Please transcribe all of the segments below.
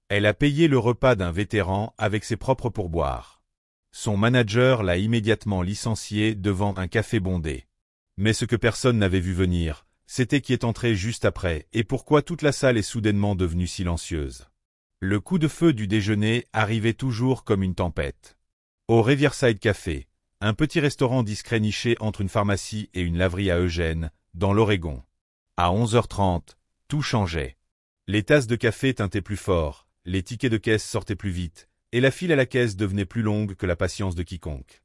Elle a payé le repas d'un vétéran avec ses propres pourboires. Son manager l'a immédiatement licenciée devant un café bondé. Mais ce que personne n'avait vu venir, c'était qui est entré juste après et pourquoi toute la salle est soudainement devenue silencieuse. Le coup de feu du déjeuner arrivait toujours comme une tempête. Au Riverside Café, un petit restaurant discret niché entre une pharmacie et une laverie à Eugène, dans l'Oregon. À 11h30, tout changeait. Les tasses de café tintaient plus fort, les tickets de caisse sortaient plus vite, et la file à la caisse devenait plus longue que la patience de quiconque.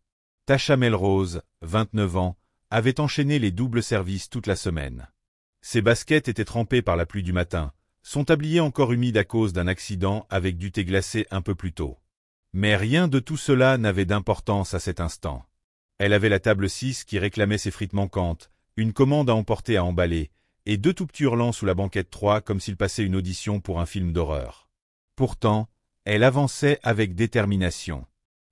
Tasha Melrose, 29 ans, avait enchaîné les doubles services toute la semaine. Ses baskets étaient trempées par la pluie du matin, son tablier encore humide à cause d'un accident avec du thé glacé un peu plus tôt. Mais rien de tout cela n'avait d'importance à cet instant. Elle avait la table 6 qui réclamait ses frites manquantes, une commande à emporter à emballer, et 2 tout petits hurlants sous la banquette 3 comme s'il passait une audition pour un film d'horreur. Pourtant, elle avançait avec détermination.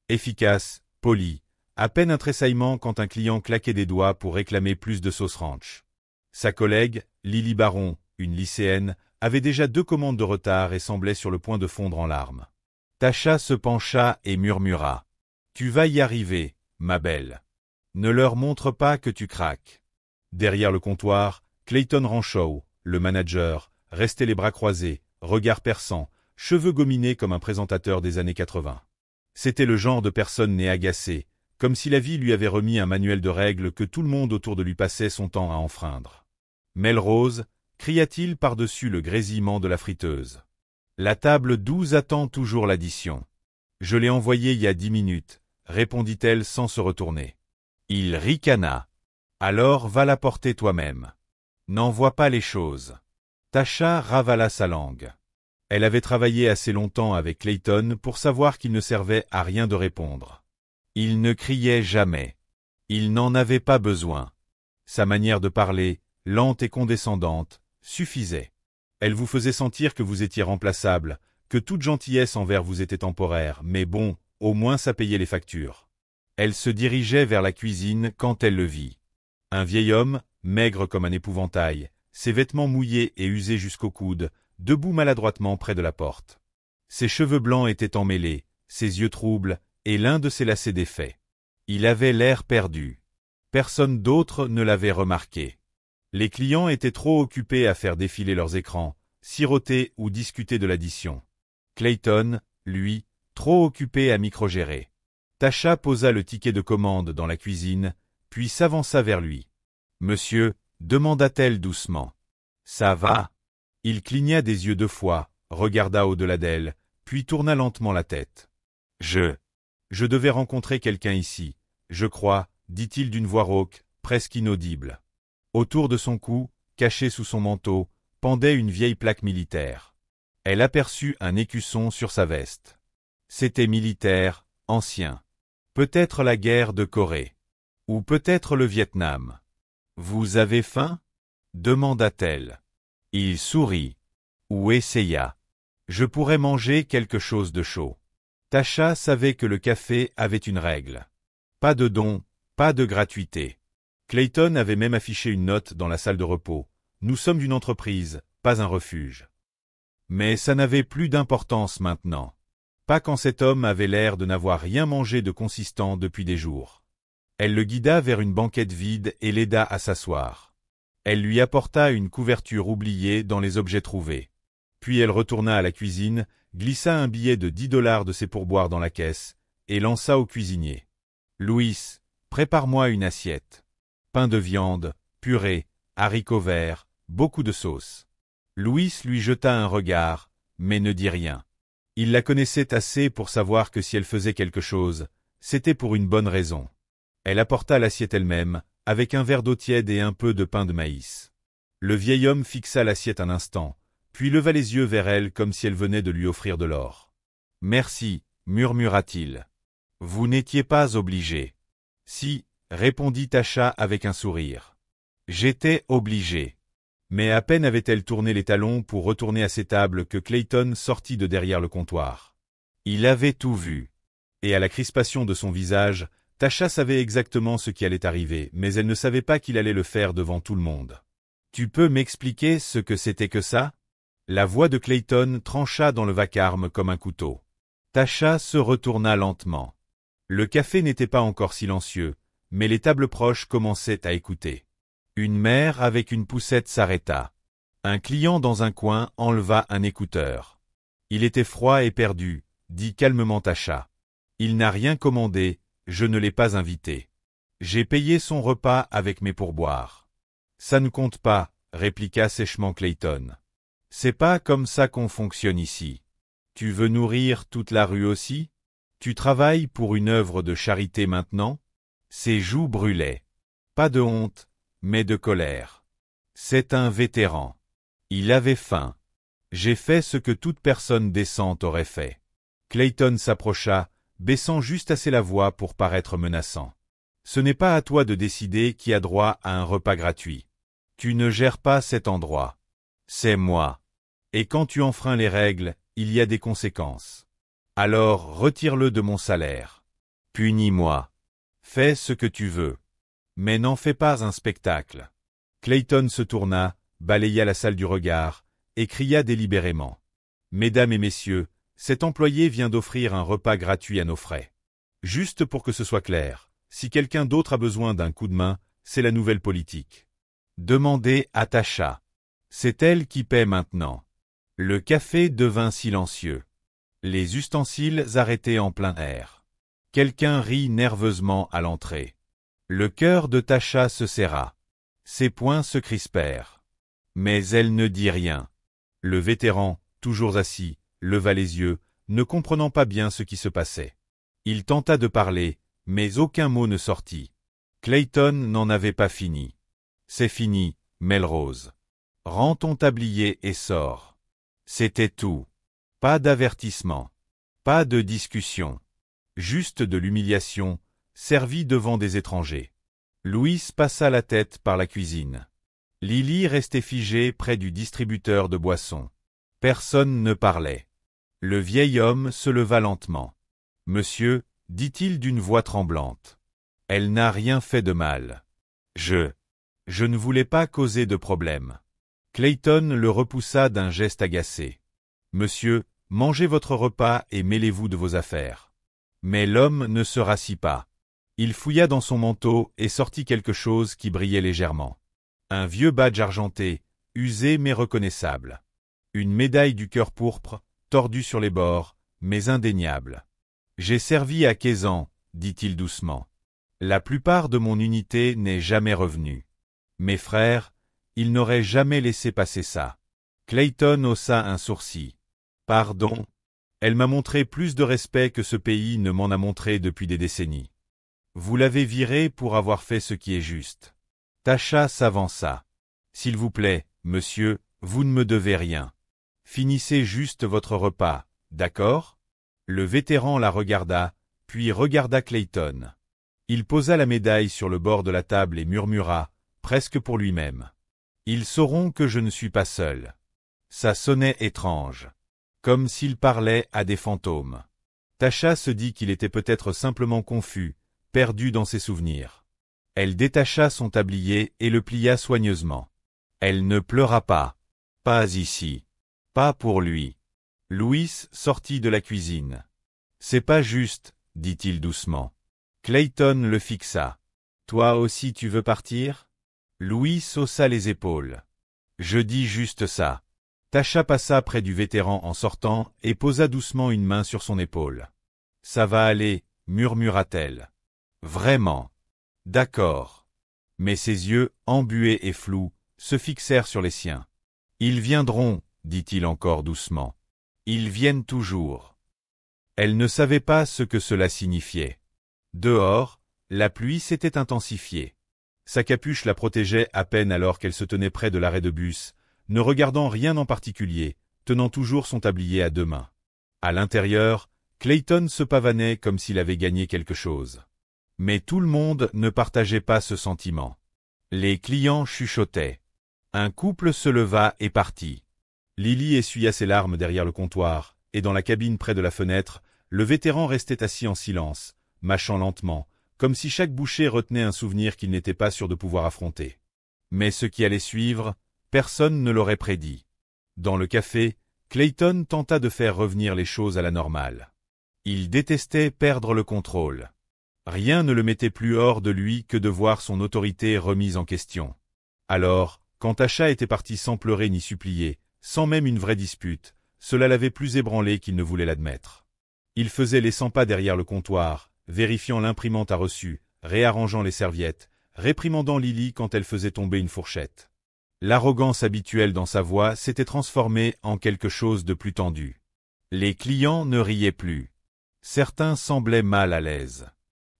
Efficace, polie, à peine un tressaillement quand un client claquait des doigts pour réclamer plus de sauce ranch. Sa collègue, Lily Baron, une lycéenne, avait déjà 2 commandes de retard et semblait sur le point de fondre en larmes. Tasha se pencha et murmura. « Tu vas y arriver, ma belle. Ne leur montre pas que tu craques. » Derrière le comptoir, Clayton Ranchow, le manager, restait les bras croisés, regard perçant, cheveux gominés comme un présentateur des années 80. C'était le genre de personne née agacée, comme si la vie lui avait remis un manuel de règles que tout le monde autour de lui passait son temps à enfreindre. « Melrose » cria-t-il par-dessus le grésillement de la friteuse. « La table 12 attend toujours l'addition. »« Je l'ai envoyée il y a 10 minutes, » répondit-elle sans se retourner. Il ricana. « Alors va la porter toi-même. N'envoie pas les choses. » Tasha ravala sa langue. Elle avait travaillé assez longtemps avec Clayton pour savoir qu'il ne servait à rien de répondre. Il ne criait jamais. Il n'en avait pas besoin. Sa manière de parler, lente et condescendante, suffisait. Elle vous faisait sentir que vous étiez remplaçable, que toute gentillesse envers vous était temporaire, mais bon, au moins ça payait les factures. Elle se dirigeait vers la cuisine quand elle le vit. Un vieil homme, maigre comme un épouvantail, ses vêtements mouillés et usés jusqu'au coude, debout maladroitement près de la porte. Ses cheveux blancs étaient emmêlés, ses yeux troubles, et l'un de ses lacets défaits. Il avait l'air perdu. Personne d'autre ne l'avait remarqué. Les clients étaient trop occupés à faire défiler leurs écrans, siroter ou discuter de l'addition. Clayton, lui, trop occupé à microgérer. Tasha posa le ticket de commande dans la cuisine, puis s'avança vers lui. « Monsieur » demanda-t-elle doucement. « Ça va ?» Il cligna des yeux 2 fois, regarda au-delà d'elle, puis tourna lentement la tête. « Je devais rencontrer quelqu'un ici, je crois, » dit-il d'une voix rauque, presque inaudible. Autour de son cou, caché sous son manteau, pendait une vieille plaque militaire. Elle aperçut un écusson sur sa veste. C'était militaire, ancien. Peut-être la guerre de Corée. Ou peut-être le Vietnam. « Vous avez faim » demanda-t-elle. Il sourit. Ou essaya. « Je pourrais manger quelque chose de chaud. » Tasha savait que le café avait une règle. Pas de don, pas de gratuité. Clayton avait même affiché une note dans la salle de repos. « Nous sommes une entreprise, pas un refuge. » Mais ça n'avait plus d'importance maintenant. Pas quand cet homme avait l'air de n'avoir rien mangé de consistant depuis des jours. Elle le guida vers une banquette vide et l'aida à s'asseoir. Elle lui apporta une couverture oubliée dans les objets trouvés. Puis elle retourna à la cuisine, glissa un billet de $10 de ses pourboires dans la caisse, et lança au cuisinier. « Louis, prépare-moi une assiette. Pain de viande, purée, haricots verts, beaucoup de sauce. » Louis lui jeta un regard, mais ne dit rien. Il la connaissait assez pour savoir que si elle faisait quelque chose, c'était pour une bonne raison. Elle apporta l'assiette elle-même, avec un verre d'eau tiède et un peu de pain de maïs. Le vieil homme fixa l'assiette un instant, puis leva les yeux vers elle comme si elle venait de lui offrir de l'or. « Merci, » murmura-t-il. « Vous n'étiez pas obligé. »« Si, » répondit Tasha avec un sourire. « J'étais obligé. » Mais à peine avait-elle tourné les talons pour retourner à ses tables que Clayton sortit de derrière le comptoir. Il avait tout vu. Et à la crispation de son visage, Tasha savait exactement ce qui allait arriver, mais elle ne savait pas qu'il allait le faire devant tout le monde. « Tu peux m'expliquer ce que c'était que ça ?» La voix de Clayton trancha dans le vacarme comme un couteau. Tasha se retourna lentement. Le café n'était pas encore silencieux, mais les tables proches commençaient à écouter. Une mère avec une poussette s'arrêta. Un client dans un coin enleva un écouteur. Il était froid et perdu, dit calmement Tasha. Il n'a rien commandé, je ne l'ai pas invité. J'ai payé son repas avec mes pourboires. Ça ne compte pas, répliqua sèchement Clayton. C'est pas comme ça qu'on fonctionne ici. Tu veux nourrir toute la rue aussi? Tu travailles pour une œuvre de charité maintenant? Ses joues brûlaient. Pas de honte, mais de colère. C'est un vétéran. Il avait faim. J'ai fait ce que toute personne décente aurait fait. Clayton s'approcha, baissant juste assez la voix pour paraître menaçant. Ce n'est pas à toi de décider qui a droit à un repas gratuit. Tu ne gères pas cet endroit. C'est moi. Et quand tu enfreins les règles, il y a des conséquences. Alors retire-le de mon salaire. Punis-moi. Fais ce que tu veux. Mais n'en fais pas un spectacle. Clayton se tourna, balaya la salle du regard, et cria délibérément. Mesdames et messieurs, cet employé vient d'offrir un repas gratuit à nos frais. Juste pour que ce soit clair, si quelqu'un d'autre a besoin d'un coup de main, c'est la nouvelle politique. Demandez à Tasha. C'est elle qui paie maintenant. Le café devint silencieux. Les ustensiles arrêtés en plein air. Quelqu'un rit nerveusement à l'entrée. Le cœur de Tasha se serra. Ses poings se crispèrent. Mais elle ne dit rien. Le vétéran, toujours assis, leva les yeux, ne comprenant pas bien ce qui se passait. Il tenta de parler, mais aucun mot ne sortit. Clayton n'en avait pas fini. C'est fini, Melrose. Rends ton tablier et sors. C'était tout. Pas d'avertissement. Pas de discussion. Juste de l'humiliation, servie devant des étrangers. Louis passa la tête par la cuisine. Lily restait figée près du distributeur de boissons. Personne ne parlait. Le vieil homme se leva lentement. « Monsieur, dit-il d'une voix tremblante. Elle n'a rien fait de mal. Je ne voulais pas causer de problème. » Clayton le repoussa d'un geste agacé. « Monsieur, mangez votre repas et mêlez-vous de vos affaires. » Mais l'homme ne se rassit pas. Il fouilla dans son manteau et sortit quelque chose qui brillait légèrement. Un vieux badge argenté, usé mais reconnaissable. Une médaille du cœur pourpre, tordue sur les bords, mais indéniable. « J'ai servi à Quezan, dit-il doucement. La plupart de mon unité n'est jamais revenue. Mes frères, ils n'auraient jamais laissé passer ça. » Clayton haussa un sourcil. « Pardon. Elle m'a montré plus de respect que ce pays ne m'en a montré depuis des décennies. Vous l'avez viré pour avoir fait ce qui est juste. » Tasha s'avança. « S'il vous plaît, monsieur, vous ne me devez rien. Finissez juste votre repas, d'accord ?» Le vétéran la regarda, puis regarda Clayton. Il posa la médaille sur le bord de la table et murmura, presque pour lui-même. « Ils sauront que je ne suis pas seul. » Ça sonnait étrange. Comme s'il parlait à des fantômes. Tasha se dit qu'il était peut-être simplement confus, perdu dans ses souvenirs. Elle détacha son tablier et le plia soigneusement. Elle ne pleura pas. Pas ici. Pas pour lui. Louis sortit de la cuisine. « C'est pas juste, » dit-il doucement. Clayton le fixa. « Toi aussi tu veux partir ?» Louis haussa les épaules. « Je dis juste ça. » Tasha passa près du vétéran en sortant et posa doucement une main sur son épaule. « Ça va aller, » murmura-t-elle. « Vraiment. D'accord. » Mais ses yeux, embués et flous, se fixèrent sur les siens. « Ils viendront, » dit-il encore doucement. « Ils viennent toujours. » Elle ne savait pas ce que cela signifiait. Dehors, la pluie s'était intensifiée. Sa capuche la protégeait à peine alors qu'elle se tenait près de l'arrêt de bus, ne regardant rien en particulier, tenant toujours son tablier à deux mains. À l'intérieur, Clayton se pavanait comme s'il avait gagné quelque chose. Mais tout le monde ne partageait pas ce sentiment. Les clients chuchotaient. Un couple se leva et partit. Lily essuya ses larmes derrière le comptoir, et dans la cabine près de la fenêtre, le vétéran restait assis en silence, mâchant lentement, comme si chaque bouchée retenait un souvenir qu'il n'était pas sûr de pouvoir affronter. Mais ce qui allait suivre, personne ne l'aurait prédit. Dans le café, Clayton tenta de faire revenir les choses à la normale. Il détestait perdre le contrôle. Rien ne le mettait plus hors de lui que de voir son autorité remise en question. Alors, quand Tasha était partie sans pleurer ni supplier, sans même une vraie dispute, cela l'avait plus ébranlé qu'il ne voulait l'admettre. Il faisait les 100 pas derrière le comptoir, vérifiant l'imprimante à reçu, réarrangeant les serviettes, réprimandant Lily quand elle faisait tomber une fourchette. L'arrogance habituelle dans sa voix s'était transformée en quelque chose de plus tendu. Les clients ne riaient plus. Certains semblaient mal à l'aise.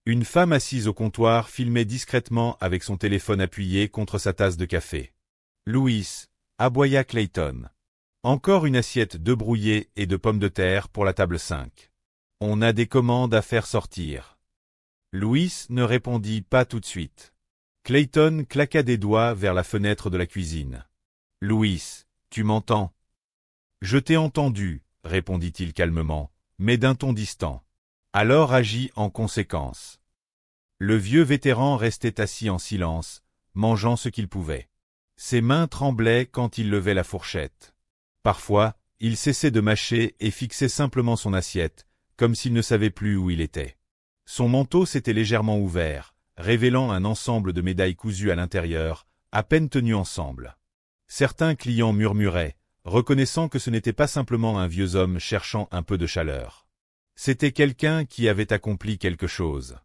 Une femme assise au comptoir filmait discrètement avec son téléphone appuyé contre sa tasse de café. « Louis » aboya Clayton. Encore une assiette d'œufs brouillés et de pommes de terre pour la table 5. On a des commandes à faire sortir. Louis ne répondit pas tout de suite. Clayton claqua des doigts vers la fenêtre de la cuisine. « Louis, tu m'entends » ? « Je t'ai entendu, » répondit-il calmement, mais d'un ton distant. « Alors agis en conséquence. » Le vieux vétéran restait assis en silence, mangeant ce qu'il pouvait. Ses mains tremblaient quand il levait la fourchette. Parfois, il cessait de mâcher et fixait simplement son assiette, comme s'il ne savait plus où il était. Son manteau s'était légèrement ouvert, révélant un ensemble de médailles cousues à l'intérieur, à peine tenues ensemble. Certains clients murmuraient, reconnaissant que ce n'était pas simplement un vieux homme cherchant un peu de chaleur. C'était quelqu'un qui avait accompli quelque chose.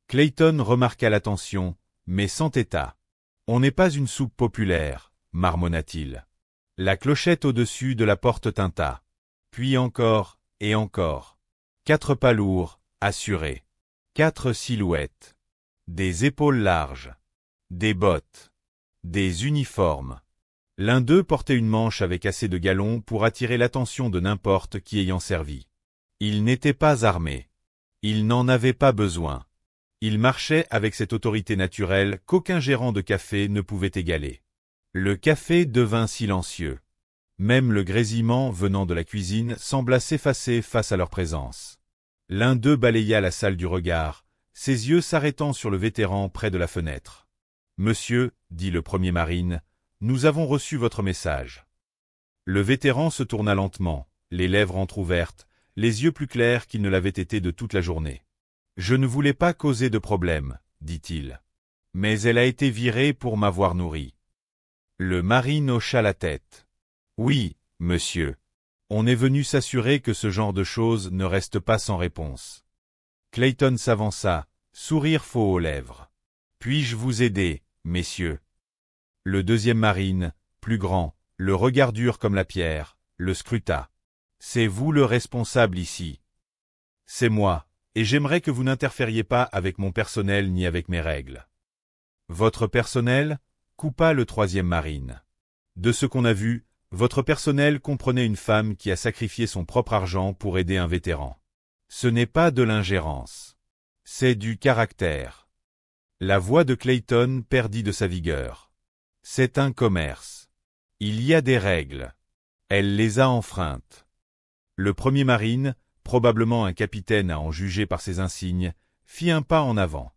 Clayton remarqua l'attention, mais s'entêta. « On n'est pas une soupe populaire, » marmonna-t-il. La clochette au-dessus de la porte tinta. Puis encore, et encore. 4 pas lourds, assurés. 4 silhouettes. Des épaules larges. Des bottes. Des uniformes. L'un d'eux portait une manche avec assez de galons pour attirer l'attention de n'importe qui ayant servi. Il n'était pas armé. Il n'en avait pas besoin. Il marchait avec cette autorité naturelle qu'aucun gérant de café ne pouvait égaler. Le café devint silencieux. Même le grésillement venant de la cuisine sembla s'effacer face à leur présence. L'un d'eux balaya la salle du regard, ses yeux s'arrêtant sur le vétéran près de la fenêtre. « Monsieur, » dit le premier marine, « nous avons reçu votre message. » Le vétéran se tourna lentement, les lèvres entr'ouvertes, les yeux plus clairs qu'ils ne l'avaient été de toute la journée. « Je ne voulais pas causer de problème, » dit-il. « Mais elle a été virée pour m'avoir nourri. » Le marine hocha la tête. « Oui, monsieur. On est venu s'assurer que ce genre de choses ne reste pas sans réponse. » Clayton s'avança, sourire faux aux lèvres. « Puis-je vous aider, messieurs ?» Le deuxième marine, plus grand, le regard dur comme la pierre, le scruta. « C'est vous le responsable ici. »« C'est moi, et j'aimerais que vous n'interfériez pas avec mon personnel ni avec mes règles. »« Votre personnel ?» coupa le troisième marine. « De ce qu'on a vu, votre personnel comprenait une femme qui a sacrifié son propre argent pour aider un vétéran. Ce n'est pas de l'ingérence. C'est du caractère. » La voix de Clayton perdit de sa vigueur. « C'est un commerce. Il y a des règles. Elle les a enfreintes. » Le premier marine, probablement un capitaine à en juger par ses insignes, fit un pas en avant.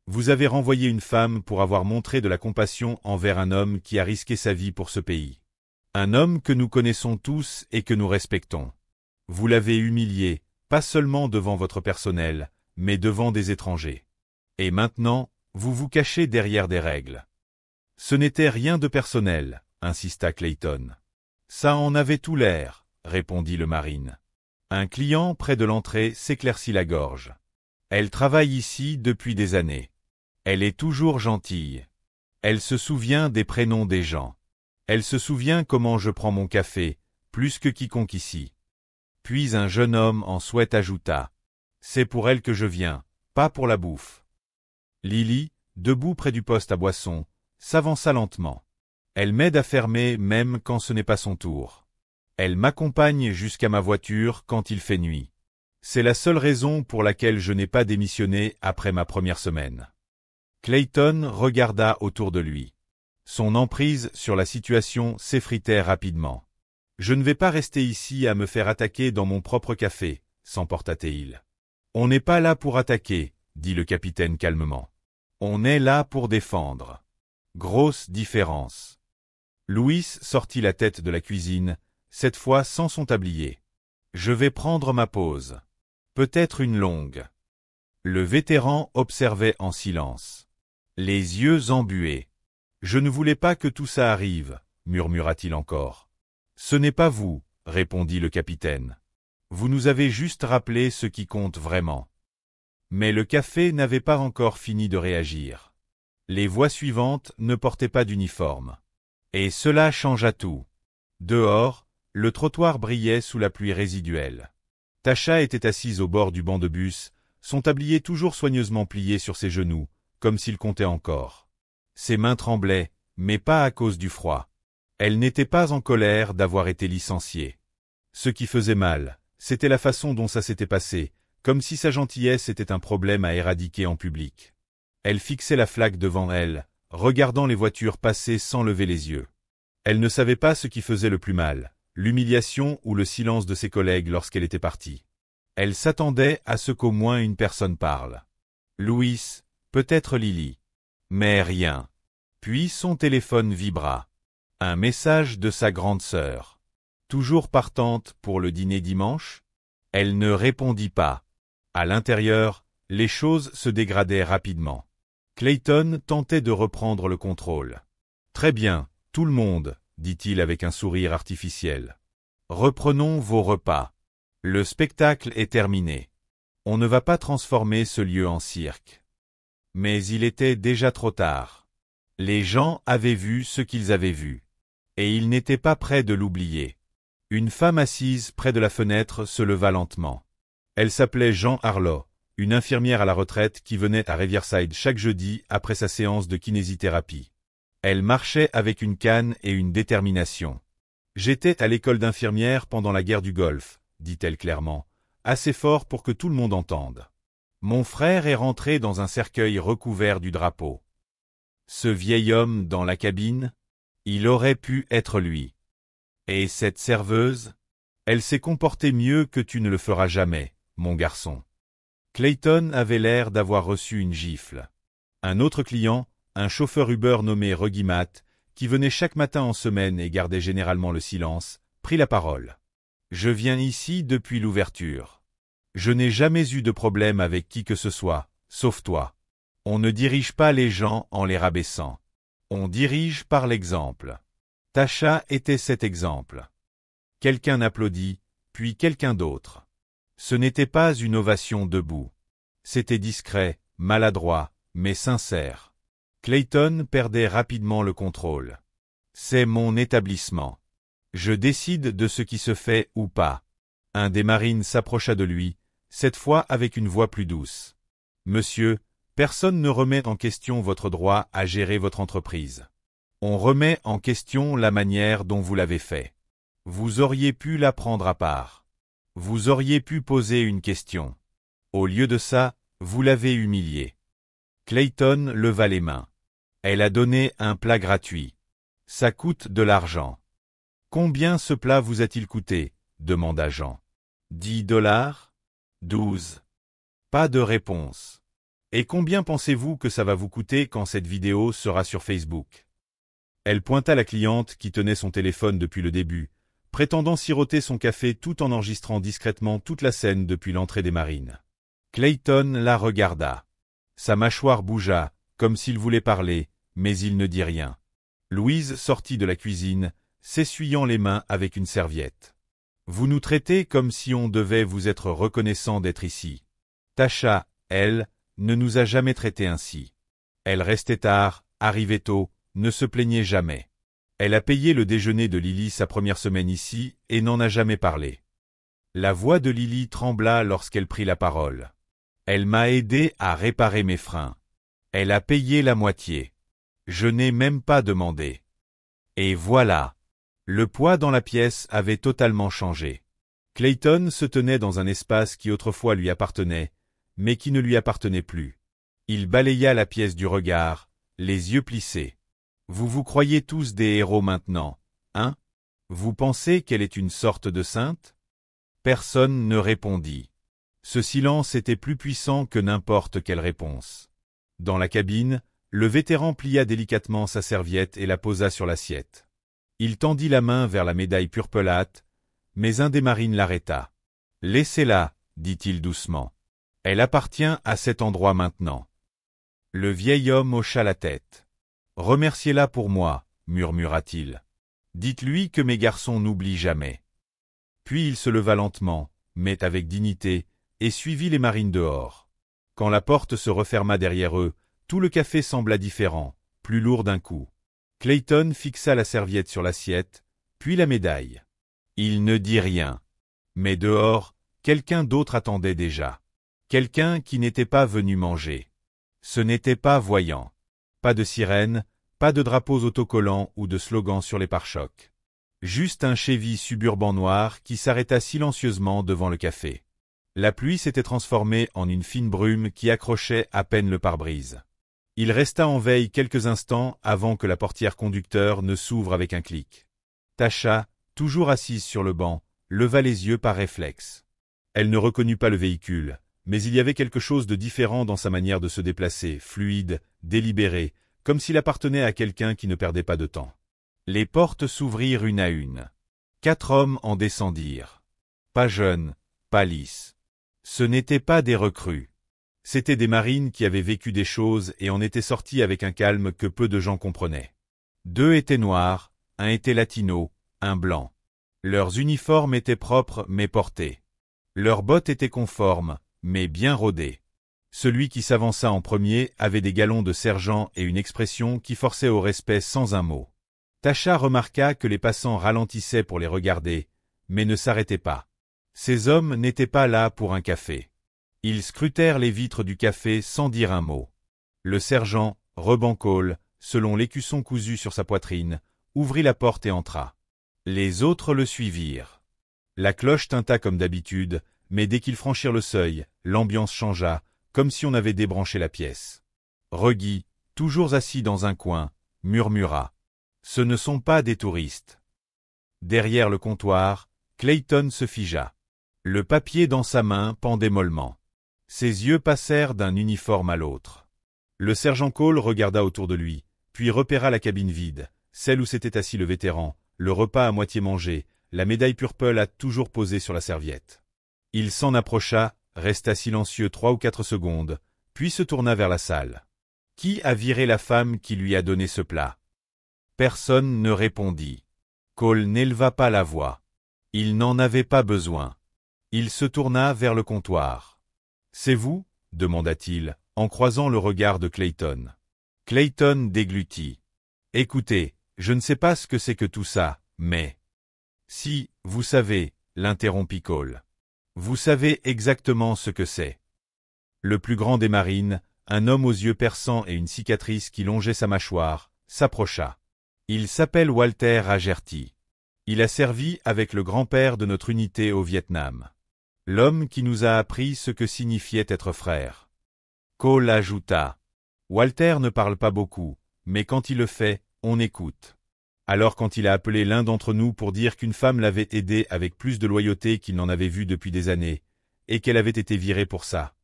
« Vous avez renvoyé une femme pour avoir montré de la compassion envers un homme qui a risqué sa vie pour ce pays. Un homme que nous connaissons tous et que nous respectons. Vous l'avez humilié, pas seulement devant votre personnel, mais devant des étrangers. Et maintenant, vous vous cachez derrière des règles. » « Ce n'était rien de personnel, » insista Clayton. « Ça en avait tout l'air, » répondit le marine. Un client près de l'entrée s'éclaircit la gorge. « Elle travaille ici depuis des années. Elle est toujours gentille. Elle se souvient des prénoms des gens. Elle se souvient comment je prends mon café, plus que quiconque ici. » Puis un jeune homme en souhait ajouta. « C'est pour elle que je viens, pas pour la bouffe. » Lily, debout près du poste à boisson, s'avança lentement. Elle m'aide à fermer même quand ce n'est pas son tour. Elle m'accompagne jusqu'à ma voiture quand il fait nuit. C'est la seule raison pour laquelle je n'ai pas démissionné après ma première semaine. Clayton regarda autour de lui. Son emprise sur la situation s'effritait rapidement. « Je ne vais pas rester ici à me faire attaquer dans mon propre café, » s'emporta-t-il. « On n'est pas là pour attaquer, » dit le capitaine calmement. « On est là pour défendre. » Grosse différence. Louis sortit la tête de la cuisine, cette fois sans son tablier. Je vais prendre ma pause. Peut-être une longue. Le vétéran observait en silence. Les yeux embués. Je ne voulais pas que tout ça arrive, murmura-t-il encore. Ce n'est pas vous, répondit le capitaine. Vous nous avez juste rappelé ce qui compte vraiment. Mais le café n'avait pas encore fini de réagir. Les voix suivantes ne portaient pas d'uniforme. Et cela changea tout. Dehors, le trottoir brillait sous la pluie résiduelle. Tasha était assise au bord du banc de bus, son tablier toujours soigneusement plié sur ses genoux, comme s'il comptait encore. Ses mains tremblaient, mais pas à cause du froid. Elle n'était pas en colère d'avoir été licenciée. Ce qui faisait mal, c'était la façon dont ça s'était passé, comme si sa gentillesse était un problème à éradiquer en public. Elle fixait la flaque devant elle, regardant les voitures passer sans lever les yeux. Elle ne savait pas ce qui faisait le plus mal, l'humiliation ou le silence de ses collègues lorsqu'elle était partie. Elle s'attendait à ce qu'au moins une personne parle. Louis, peut-être Lily. Mais rien. Puis son téléphone vibra. Un message de sa grande sœur. Toujours partante pour le dîner dimanche? Elle ne répondit pas. À l'intérieur, les choses se dégradaient rapidement. Clayton tentait de reprendre le contrôle. « Très bien, tout le monde, » dit-il avec un sourire artificiel. « Reprenons vos repas. Le spectacle est terminé. On ne va pas transformer ce lieu en cirque. » Mais il était déjà trop tard. Les gens avaient vu ce qu'ils avaient vu. Et ils n'étaient pas prêts de l'oublier. Une femme assise près de la fenêtre se leva lentement. Elle s'appelait Jean Harlow, une infirmière à la retraite qui venait à Riverside chaque jeudi après sa séance de kinésithérapie. Elle marchait avec une canne et une détermination. « J'étais à l'école d'infirmière pendant la guerre du Golfe, » dit-elle clairement, assez fort pour que tout le monde entende. « Mon frère est rentré dans un cercueil recouvert du drapeau. Ce vieil homme dans la cabine, il aurait pu être lui. Et cette serveuse, elle s'est comportée mieux que tu ne le feras jamais, mon garçon. » Clayton avait l'air d'avoir reçu une gifle. Un autre client, un chauffeur Uber nommé Reggie Matt, qui venait chaque matin en semaine et gardait généralement le silence, prit la parole. « Je viens ici depuis l'ouverture. Je n'ai jamais eu de problème avec qui que ce soit, sauf toi. On ne dirige pas les gens en les rabaissant. On dirige par l'exemple. » Tasha était cet exemple. Quelqu'un applaudit, puis quelqu'un d'autre. Ce n'était pas une ovation debout. C'était discret, maladroit, mais sincère. Clayton perdait rapidement le contrôle. C'est mon établissement. Je décide de ce qui se fait ou pas. Un des marines s'approcha de lui, cette fois avec une voix plus douce. Monsieur, personne ne remet en question votre droit à gérer votre entreprise. On remet en question la manière dont vous l'avez fait. Vous auriez pu la prendre à part. Vous auriez pu poser une question. Au lieu de ça, vous l'avez humilié. Clayton leva les mains. Elle a donné un plat gratuit. Ça coûte de l'argent. Combien ce plat vous a-t-il coûté? Demanda Jean. 10 $? 12. Pas de réponse. Et combien pensez-vous que ça va vous coûter quand cette vidéo sera sur Facebook? Elle pointa la cliente qui tenait son téléphone depuis le début, prétendant siroter son café tout en enregistrant discrètement toute la scène depuis l'entrée des marines. Clayton la regarda. Sa mâchoire bougea, comme s'il voulait parler, mais il ne dit rien. Louise sortit de la cuisine, s'essuyant les mains avec une serviette. « Vous nous traitez comme si on devait vous être reconnaissant d'être ici. Tasha, elle, ne nous a jamais traités ainsi. Elle restait tard, arrivait tôt, ne se plaignait jamais. Elle a payé le déjeuner de Lily sa première semaine ici et n'en a jamais parlé. » La voix de Lily trembla lorsqu'elle prit la parole. « Elle m'a aidé à réparer mes freins. Elle a payé la moitié. Je n'ai même pas demandé. Et voilà. » Le poids dans la pièce avait totalement changé. Clayton se tenait dans un espace qui autrefois lui appartenait, mais qui ne lui appartenait plus. Il balaya la pièce du regard, les yeux plissés. « Vous vous croyez tous des héros maintenant, hein? Vous pensez qu'elle est une sorte de sainte ?» Personne ne répondit. Ce silence était plus puissant que n'importe quelle réponse. Dans la cabine, le vétéran plia délicatement sa serviette et la posa sur l'assiette. Il tendit la main vers la médaille purpelâtre, mais un des marines l'arrêta. « Laissez-la, dit-il doucement. Elle appartient à cet endroit maintenant. » Le vieil homme hocha la tête. « Remerciez-la pour moi, murmura-t-il. Dites-lui que mes garçons n'oublient jamais. » Puis il se leva lentement, mais avec dignité, et suivit les marines dehors. Quand la porte se referma derrière eux, tout le café sembla différent, plus lourd d'un coup. Clayton fixa la serviette sur l'assiette, puis la médaille. Il ne dit rien. Mais dehors, quelqu'un d'autre attendait déjà. Quelqu'un qui n'était pas venu manger. Ce n'était pas voyant. Pas de sirène, pas de drapeaux autocollants ou de slogans sur les pare-chocs. Juste un Chevy Suburban noir qui s'arrêta silencieusement devant le café. La pluie s'était transformée en une fine brume qui accrochait à peine le pare-brise. Il resta en veille quelques instants avant que la portière conducteur ne s'ouvre avec un clic. Tasha, toujours assise sur le banc, leva les yeux par réflexe. Elle ne reconnut pas le véhicule, mais il y avait quelque chose de différent dans sa manière de se déplacer, fluide, délibéré, comme s'il appartenait à quelqu'un qui ne perdait pas de temps. Les portes s'ouvrirent une à une. 4 hommes en descendirent. Pas jeunes, pas lisses. Ce n'étaient pas des recrues. C'étaient des marines qui avaient vécu des choses et en étaient sortis avec un calme que peu de gens comprenaient. 2 étaient noirs, un était latino, un blanc. Leurs uniformes étaient propres mais portés. Leurs bottes étaient conformes, mais bien rodées. Celui qui s'avança en premier avait des galons de sergent et une expression qui forçait au respect sans un mot. Tasha remarqua que les passants ralentissaient pour les regarder, mais ne s'arrêtaient pas. Ces hommes n'étaient pas là pour un café. Ils scrutèrent les vitres du café sans dire un mot. Le sergent, Rebancole, selon l'écusson cousu sur sa poitrine, ouvrit la porte et entra. Les autres le suivirent. La cloche tinta comme d'habitude, mais dès qu'ils franchirent le seuil, l'ambiance changea, comme si on avait débranché la pièce. Reggie, toujours assis dans un coin, murmura. « Ce ne sont pas des touristes. » Derrière le comptoir, Clayton se figea. Le papier dans sa main pendait mollement. Ses yeux passèrent d'un uniforme à l'autre. Le sergent Cole regarda autour de lui, puis repéra la cabine vide, celle où s'était assis le vétéran, le repas à moitié mangé, la médaille purple toujours posée sur la serviette. Il s'en approcha, resta silencieux 3 ou 4 secondes, puis se tourna vers la salle. « Qui a viré la femme qui lui a donné ce plat ?» Personne ne répondit. Cole n'éleva pas la voix. Il n'en avait pas besoin. Il se tourna vers le comptoir. « C'est vous ?» demanda-t-il, en croisant le regard de Clayton. Clayton déglutit. « Écoutez, je ne sais pas ce que c'est que tout ça, mais… » « Si, vous savez, » l'interrompit Cole. « Vous savez exactement ce que c'est. » Le plus grand des marines, un homme aux yeux perçants et une cicatrice qui longeait sa mâchoire, s'approcha. Il s'appelle Walter Agerty. Il a servi avec le grand-père de notre unité au Vietnam. L'homme qui nous a appris ce que signifiait être frère. Cole ajouta. Walter ne parle pas beaucoup, mais quand il le fait, on écoute. Alors quand il a appelé l'un d'entre nous pour dire qu'une femme l'avait aidé avec plus de loyauté qu'il n'en avait vu depuis des années, et qu'elle avait été virée pour ça.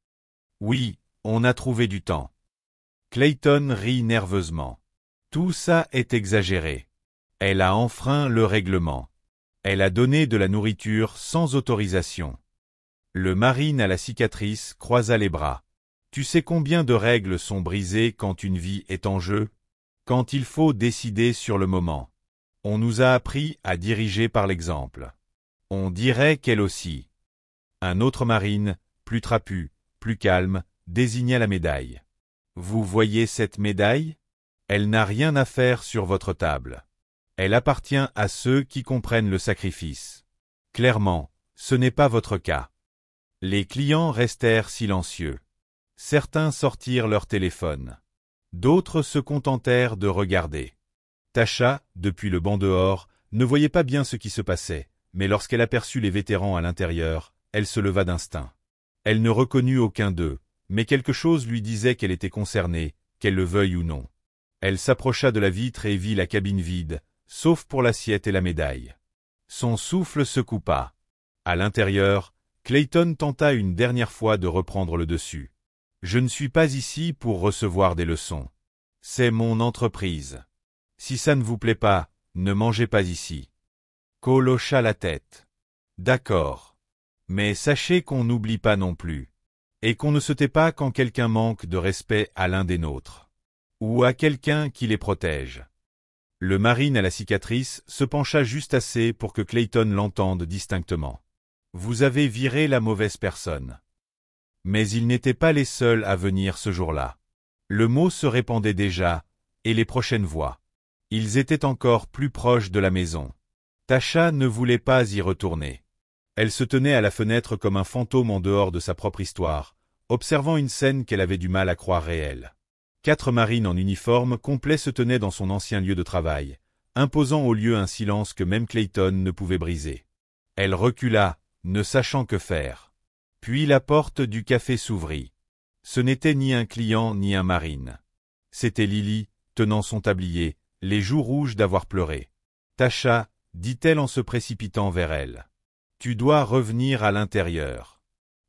Oui, on a trouvé du temps. Clayton rit nerveusement. Tout ça est exagéré. Elle a enfreint le règlement. Elle a donné de la nourriture sans autorisation. Le marine à la cicatrice croisa les bras. Tu sais combien de règles sont brisées quand une vie est en jeu? Quand il faut décider sur le moment. On nous a appris à diriger par l'exemple. On dirait qu'elle aussi. Un autre marine, plus trapu, plus calme, désigna la médaille. Vous voyez cette médaille? Elle n'a rien à faire sur votre table. Elle appartient à ceux qui comprennent le sacrifice. Clairement, ce n'est pas votre cas. Les clients restèrent silencieux. Certains sortirent leur téléphone. D'autres se contentèrent de regarder. Tasha, depuis le banc dehors, ne voyait pas bien ce qui se passait, mais lorsqu'elle aperçut les vétérans à l'intérieur, elle se leva d'instinct. Elle ne reconnut aucun d'eux, mais quelque chose lui disait qu'elle était concernée, qu'elle le veuille ou non. Elle s'approcha de la vitre et vit la cabine vide, sauf pour l'assiette et la médaille. Son souffle se coupa. À l'intérieur, Clayton tenta une dernière fois de reprendre le dessus. « Je ne suis pas ici pour recevoir des leçons. C'est mon entreprise. Si ça ne vous plaît pas, ne mangez pas ici. » Cole hocha la tête. D'accord. Mais sachez qu'on n'oublie pas non plus. Et qu'on ne se tait pas quand quelqu'un manque de respect à l'un des nôtres. Ou à quelqu'un qui les protège. Le marine à la cicatrice se pencha juste assez pour que Clayton l'entende distinctement. Vous avez viré la mauvaise personne. Mais ils n'étaient pas les seuls à venir ce jour-là. Le mot se répandait déjà, et les prochaines voix. Ils étaient encore plus proches de la maison. Tasha ne voulait pas y retourner. Elle se tenait à la fenêtre comme un fantôme en dehors de sa propre histoire, observant une scène qu'elle avait du mal à croire réelle. 4 marines en uniforme complet se tenaient dans son ancien lieu de travail, imposant au lieu un silence que même Clayton ne pouvait briser. Elle recula, ne sachant que faire. Puis la porte du café s'ouvrit. Ce n'était ni un client ni un marine. C'était Lily, tenant son tablier, les joues rouges d'avoir pleuré. « Tasha, dit-elle en se précipitant vers elle. Tu dois revenir à l'intérieur.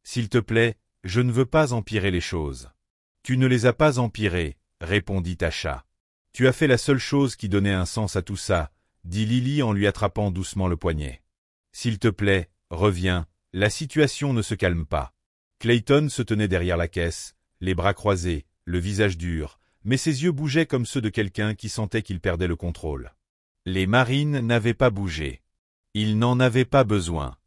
S'il te plaît, je ne veux pas empirer les choses. » Tu ne les as pas empirées, répondit Tasha. Tu as fait la seule chose qui donnait un sens à tout ça, dit Lily en lui attrapant doucement le poignet. S'il te plaît, reviens, la situation ne se calme pas. Clayton se tenait derrière la caisse, les bras croisés, le visage dur, mais ses yeux bougeaient comme ceux de quelqu'un qui sentait qu'il perdait le contrôle. Les marines n'avaient pas bougé. Ils n'en avaient pas besoin.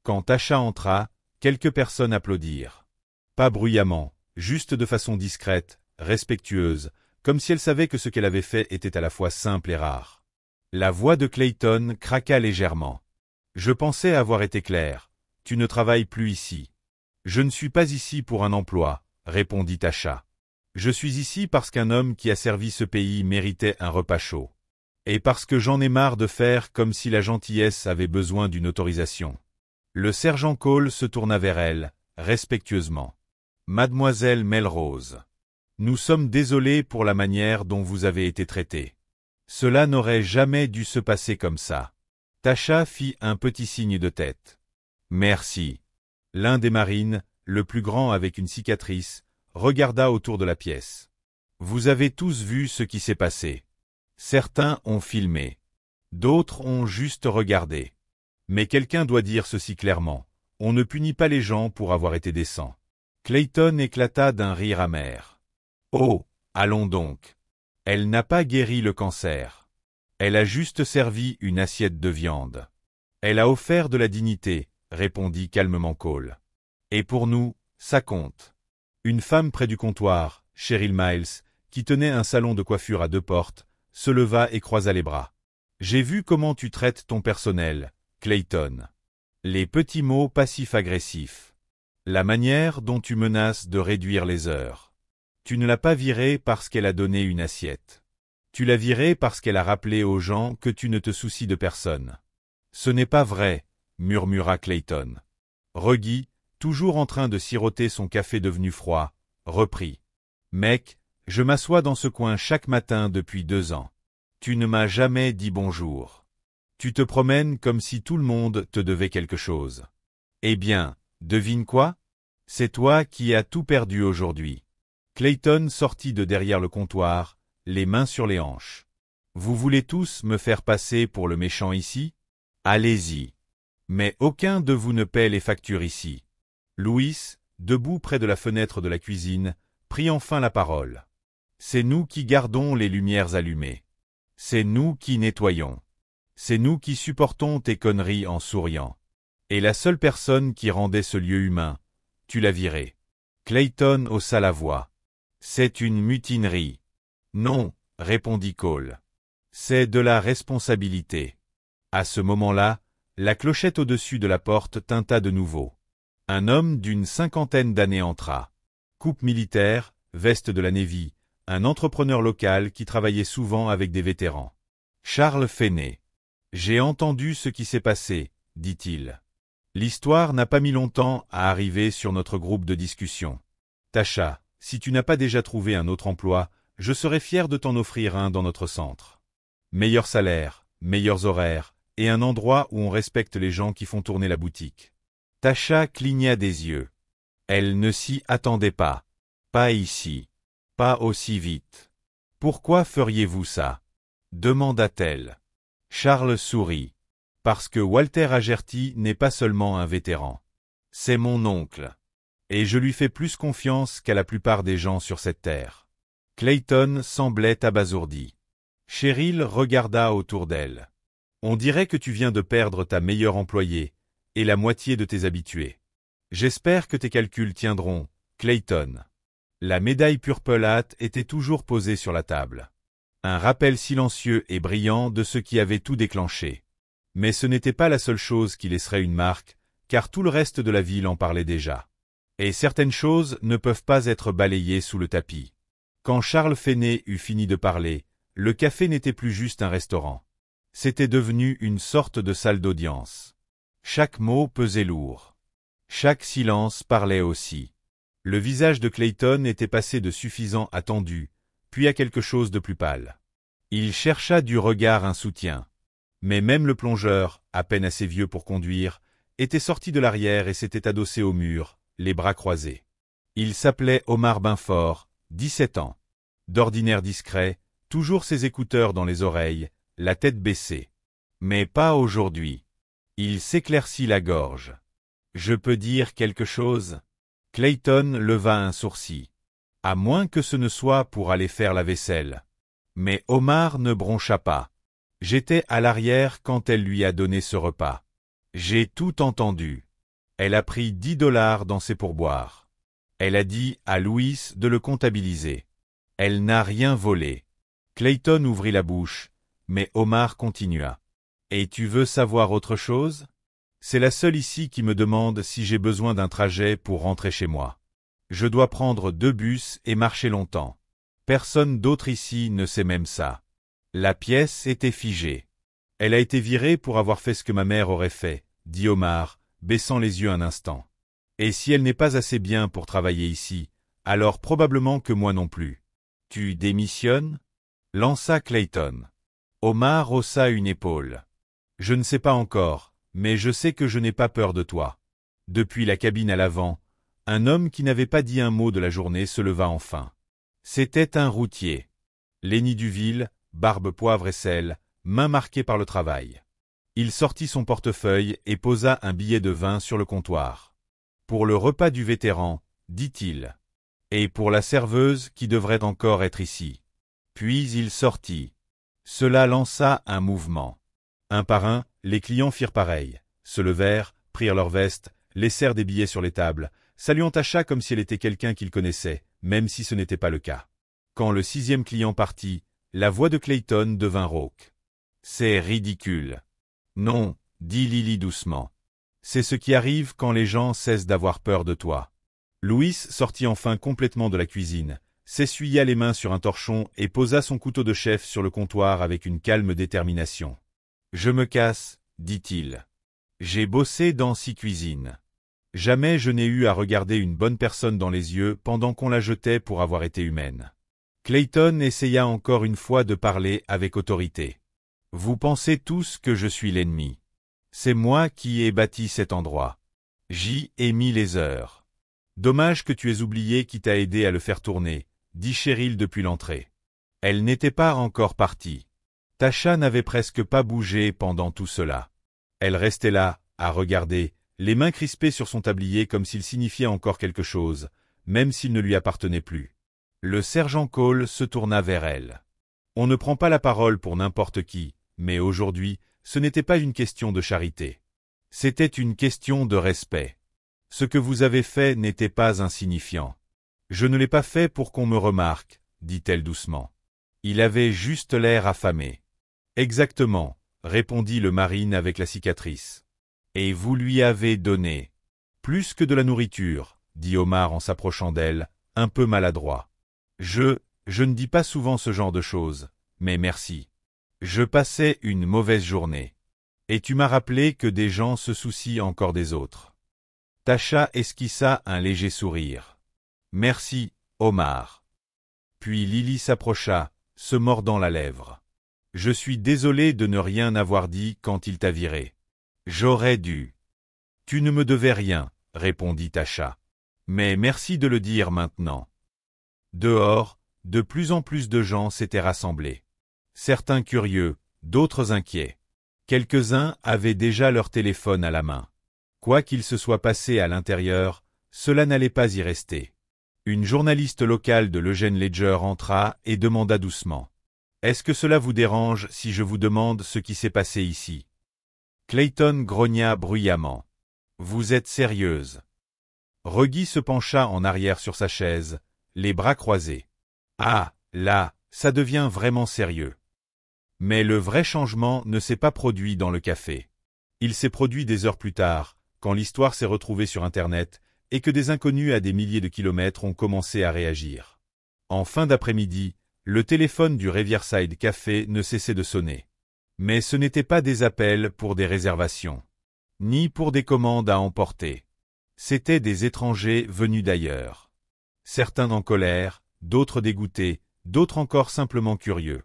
Quand Tasha entra, quelques personnes applaudirent. Pas bruyamment, juste de façon discrète, respectueuse, comme si elle savait que ce qu'elle avait fait était à la fois simple et rare. La voix de Clayton craqua légèrement. « Je pensais avoir été clair. Tu ne travailles plus ici. »« Je ne suis pas ici pour un emploi, » répondit Tasha. « Je suis ici parce qu'un homme qui a servi ce pays méritait un repas chaud. Et parce que j'en ai marre de faire comme si la gentillesse avait besoin d'une autorisation. » Le sergent Cole se tourna vers elle, respectueusement. « Mademoiselle Melrose, nous sommes désolés pour la manière dont vous avez été traitée. Cela n'aurait jamais dû se passer comme ça. » Tasha fit un petit signe de tête. « Merci. » L'un des marines, le plus grand avec une cicatrice, regarda autour de la pièce. « Vous avez tous vu ce qui s'est passé. Certains ont filmé. D'autres ont juste regardé. Mais quelqu'un doit dire ceci clairement. On ne punit pas les gens pour avoir été décents. » Clayton éclata d'un rire amer. « Oh, allons donc. Elle n'a pas guéri le cancer. Elle a juste servi une assiette de viande. Elle a offert de la dignité, » répondit calmement Cole. « Et pour nous, ça compte. » Une femme près du comptoir, Cheryl Miles, qui tenait un salon de coiffure à 2 portes, se leva et croisa les bras. « J'ai vu comment tu traites ton personnel, Clayton. Les petits mots passifs-agressifs. La manière dont tu menaces de réduire les heures. Tu ne l'as pas virée parce qu'elle a donné une assiette. Tu l'as virée parce qu'elle a rappelé aux gens que tu ne te soucies de personne. »« Ce n'est pas vrai, » murmura Clayton. Reggie, toujours en train de siroter son café devenu froid, reprit. « Mec, je m'assois dans ce coin chaque matin depuis 2 ans. Tu ne m'as jamais dit bonjour. Tu te promènes comme si tout le monde te devait quelque chose. Eh bien, devine quoi? C'est toi qui as tout perdu aujourd'hui. » Clayton sortit de derrière le comptoir, les mains sur les hanches. « Vous voulez tous me faire passer pour le méchant ici? Allez-y. Mais aucun de vous ne paie les factures ici. » Louis, debout près de la fenêtre de la cuisine, prit enfin la parole. « C'est nous qui gardons les lumières allumées. C'est nous qui nettoyons. C'est nous qui supportons tes conneries en souriant. Et la seule personne qui rendait ce lieu humain, tu l'as virée. » Clayton haussa la voix. « C'est une mutinerie. »« Non, » répondit Cole. « C'est de la responsabilité. » À ce moment-là, la clochette au-dessus de la porte tinta de nouveau. Un homme d'une 50aine d'années entra. Coupe militaire, veste de la Navy, un entrepreneur local qui travaillait souvent avec des vétérans. Charles Fennet. « J'ai entendu ce qui s'est passé, » dit-il. L'histoire n'a pas mis longtemps à arriver sur notre groupe de discussion. Tasha, si tu n'as pas déjà trouvé un autre emploi, je serais fier de t'en offrir un dans notre centre. Meilleur salaire, meilleurs horaires, et un endroit où on respecte les gens qui font tourner la boutique. Tasha cligna des yeux. Elle ne s'y attendait pas. Pas ici. Pas aussi vite. Pourquoi feriez-vous ça? Demanda-t-elle. Charles sourit. Parce que Walter Agerty n'est pas seulement un vétéran. C'est mon oncle. Et je lui fais plus confiance qu'à la plupart des gens sur cette terre. Clayton semblait abasourdi. Cheryl regarda autour d'elle. On dirait que tu viens de perdre ta meilleure employée et la moitié de tes habitués. J'espère que tes calculs tiendront, Clayton. La médaille Purple Hat était toujours posée sur la table. Un rappel silencieux et brillant de ce qui avait tout déclenché. Mais ce n'était pas la seule chose qui laisserait une marque, car tout le reste de la ville en parlait déjà. Et certaines choses ne peuvent pas être balayées sous le tapis. Quand Charles Finney eut fini de parler, le café n'était plus juste un restaurant. C'était devenu une sorte de salle d'audience. Chaque mot pesait lourd. Chaque silence parlait aussi. Le visage de Clayton était passé de suffisant à tendu, puis à quelque chose de plus pâle. Il chercha du regard un soutien. Mais même le plongeur, à peine assez vieux pour conduire, était sorti de l'arrière et s'était adossé au mur, les bras croisés. Il s'appelait Omar Binford, 17 ans. D'ordinaire discret, toujours ses écouteurs dans les oreilles, la tête baissée. Mais pas aujourd'hui. Il s'éclaircit la gorge. « Je peux dire quelque chose ?» Clayton leva un sourcil. « À moins que ce ne soit pour aller faire la vaisselle. » Mais Omar ne broncha pas. « J'étais à l'arrière quand elle lui a donné ce repas. J'ai tout entendu. Elle a pris $10 dans ses pourboires. Elle a dit à Louis de le comptabiliser. Elle n'a rien volé. » Clayton ouvrit la bouche, mais Omar continua. « Et tu veux savoir autre chose ? C'est la seule ici qui me demande si j'ai besoin d'un trajet pour rentrer chez moi. Je dois prendre 2 bus et marcher longtemps. Personne d'autre ici ne sait même ça. » La pièce était figée. « Elle a été virée pour avoir fait ce que ma mère aurait fait, » dit Omar, baissant les yeux un instant. « Et si elle n'est pas assez bien pour travailler ici, alors probablement que moi non plus. »« Tu démissionnes ?» lança Clayton. Omar haussa une épaule. « Je ne sais pas encore, mais je sais que je n'ai pas peur de toi. » Depuis la cabine à l'avant, un homme qui n'avait pas dit un mot de la journée se leva enfin. C'était un routier. Lenny Duville, barbe poivre et sel, main marquée par le travail. Il sortit son portefeuille et posa un billet de 20 sur le comptoir. « Pour le repas du vétéran, » dit-il. « Et pour la serveuse qui devrait encore être ici. » Puis il sortit. Cela lança un mouvement. Un par un, les clients firent pareil, se levèrent, prirent leurs vestes, laissèrent des billets sur les tables, saluant Tasha comme si elle était quelqu'un qu'ils connaissaient, même si ce n'était pas le cas. Quand le 6e client partit, la voix de Clayton devint rauque. « C'est ridicule. »« Non, » dit Lily doucement. « C'est ce qui arrive quand les gens cessent d'avoir peur de toi. » Louis sortit enfin complètement de la cuisine, s'essuya les mains sur un torchon et posa son couteau de chef sur le comptoir avec une calme détermination. « Je me casse, » dit-il. « J'ai bossé dans 6 cuisines. Jamais je n'ai eu à regarder une bonne personne dans les yeux pendant qu'on la jetait pour avoir été humaine. » Clayton essaya encore une fois de parler avec autorité. « Vous pensez tous que je suis l'ennemi. C'est moi qui ai bâti cet endroit. J'y ai mis les heures. Dommage que tu aies oublié qui t'a aidé à le faire tourner, » dit Cheryl depuis l'entrée. Elle n'était pas encore partie. Tasha n'avait presque pas bougé pendant tout cela. Elle restait là, à regarder, les mains crispées sur son tablier comme s'il signifiait encore quelque chose, même s'il ne lui appartenait plus. Le sergent Cole se tourna vers elle. « On ne prend pas la parole pour n'importe qui, mais aujourd'hui, ce n'était pas une question de charité. C'était une question de respect. Ce que vous avez fait n'était pas insignifiant. Je ne l'ai pas fait pour qu'on me remarque, » dit-elle doucement. Il avait juste l'air affamé. « Exactement, » répondit le marine avec la cicatrice. « Et vous lui avez donné. »« Plus que de la nourriture, » dit Omar en s'approchant d'elle, un peu maladroit. « Je ne dis pas souvent ce genre de choses, mais merci. Je passais une mauvaise journée. Et tu m'as rappelé que des gens se soucient encore des autres. » Tasha esquissa un léger sourire. « Merci, Omar. » Puis Lily s'approcha, se mordant la lèvre. « Je suis désolé de ne rien avoir dit quand il t'a viré. J'aurais dû. »« Tu ne me devais rien, » répondit Tasha. « Mais merci de le dire maintenant. » Dehors, de plus en plus de gens s'étaient rassemblés. Certains curieux, d'autres inquiets. Quelques-uns avaient déjà leur téléphone à la main. Quoi qu'il se soit passé à l'intérieur, cela n'allait pas y rester. Une journaliste locale de l'Eugène Ledger entra et demanda doucement. « Est-ce que cela vous dérange si je vous demande ce qui s'est passé ici ?» Clayton grogna bruyamment. « Vous êtes sérieuse ?» Reggie se pencha en arrière sur sa chaise, les bras croisés. « Ah, là, ça devient vraiment sérieux. » Mais le vrai changement ne s'est pas produit dans le café. Il s'est produit des heures plus tard, quand l'histoire s'est retrouvée sur Internet, et que des inconnus à des milliers de kilomètres ont commencé à réagir. En fin d'après-midi, le téléphone du Riverside Café ne cessait de sonner. Mais ce n'étaient pas des appels pour des réservations, ni pour des commandes à emporter. C'étaient des étrangers venus d'ailleurs. Certains en colère, d'autres dégoûtés, d'autres encore simplement curieux.